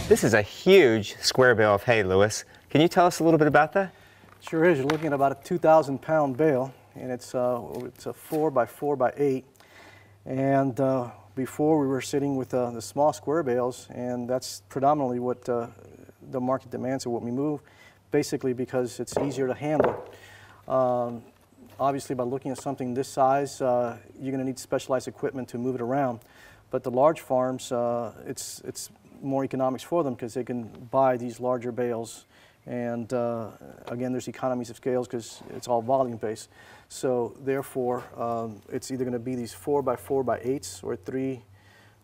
This is a huge square bale of hay, Lewis. Can you tell us a little bit about that? Sure is. You're looking at about a 2,000-pound bale, and it's a 4 by 4 by 8. And before we were sitting with the small square bales, and that's predominantly what the market demands of what we move, basically because it's easier to handle. Obviously, by looking at something this size, you're going to need specialized equipment to move it around. But the large farms, it's more economics for them because they can buy these larger bales. And again, there's economies of scales because it's all volume based. So therefore, it's either going to be these 4 by 4 by 8s or 3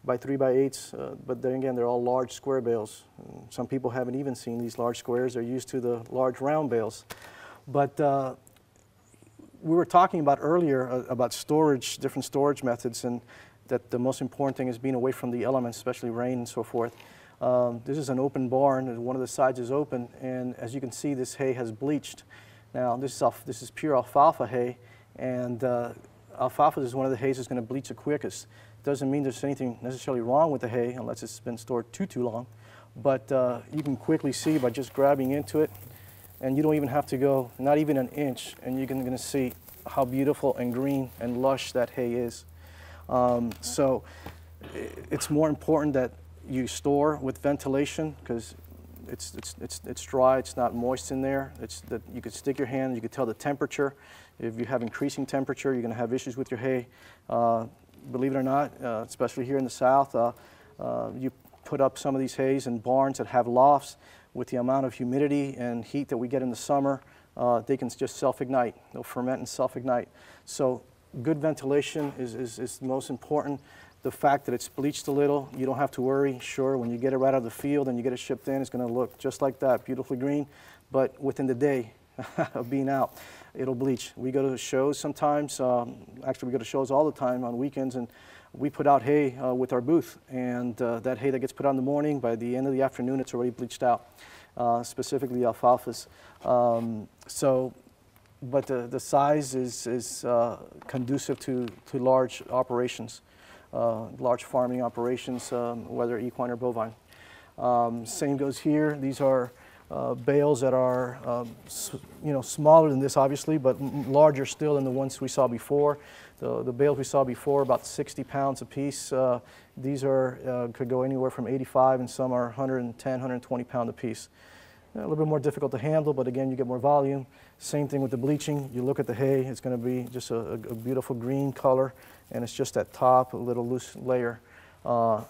by 3 by 8s. But then again, they're all large square bales. Some people haven't even seen these large squares. They're used to the large round bales. But we were talking about earlier about storage, different storage methods, and that the most important thing is being away from the elements, especially rain and so forth. This is an open barn, and one of the sides is open, and as you can see, this hay has bleached. Now, this is pure alfalfa hay, and alfalfa is one of the hays that's going to bleach the quickest. Doesn't mean there's anything necessarily wrong with the hay, unless it's been stored too long, but you can quickly see by just grabbing into it, and you don't even have to go, not even an inch, and you're going to see how beautiful and green and lush that hay is. So it's more important that you store with ventilation because it's dry, it's not moist in there. It's that you could stick your hand, you could tell the temperature. If you have increasing temperature, you're going to have issues with your hay. Believe it or not, especially here in the South, you put up some of these hays in barns that have lofts. With the amount of humidity and heat that we get in the summer, they can just self-ignite. They'll ferment and self-ignite. So good ventilation is most important. The fact that it's bleached a little, you don't have to worry. Sure, when you get it right out of the field and you get it shipped in, it's going to look just like that, beautifully green. But within the day of being out, it'll bleach. We go to shows sometimes. Actually, we go to shows all the time on weekends, and we put out hay with our booth. And that hay that gets put out in the morning, by the end of the afternoon, it's already bleached out, specifically alfalfas. But the size is conducive to large operations. Large farming operations, whether equine or bovine. Same goes here. These are bales that are smaller than this, obviously, but larger still than the ones we saw before. The bales we saw before, about 60 pounds apiece. These could go anywhere from 85, and some are 110, 120 pound apiece. A little bit more difficult to handle, but again, you get more volume. Same thing with the bleaching. You look at the hay, it's going to be just a beautiful green color, and it's just that top, a little loose layer. I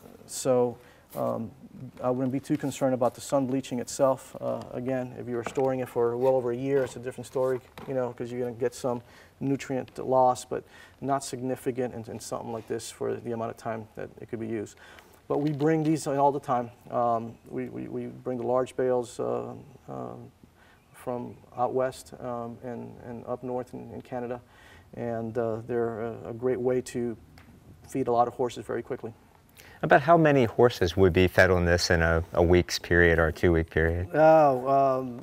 wouldn't be too concerned about the sun bleaching itself. Again, if you were storing it for well over a year, it's a different story, because you're going to get some nutrient loss, but not significant in something like this for the amount of time that it could be used. But we bring these all the time. We bring the large bales from out west and up north in Canada, and they're a great way to feed a lot of horses very quickly. About how many horses would be fed on this in a week's period or a 2-week period? It'll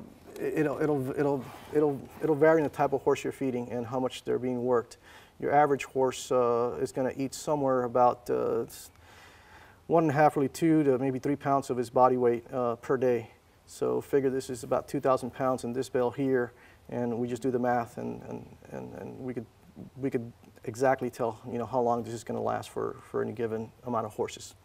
vary in the type of horse you're feeding and how much they're being worked. Your average horse is going to eat somewhere about 1.5, really 2 to maybe 3 pounds of his body weight per day. So figure this is about 2,000 pounds in this bale here, and we just do the math, and we could exactly tell how long this is going to last for any given amount of horses.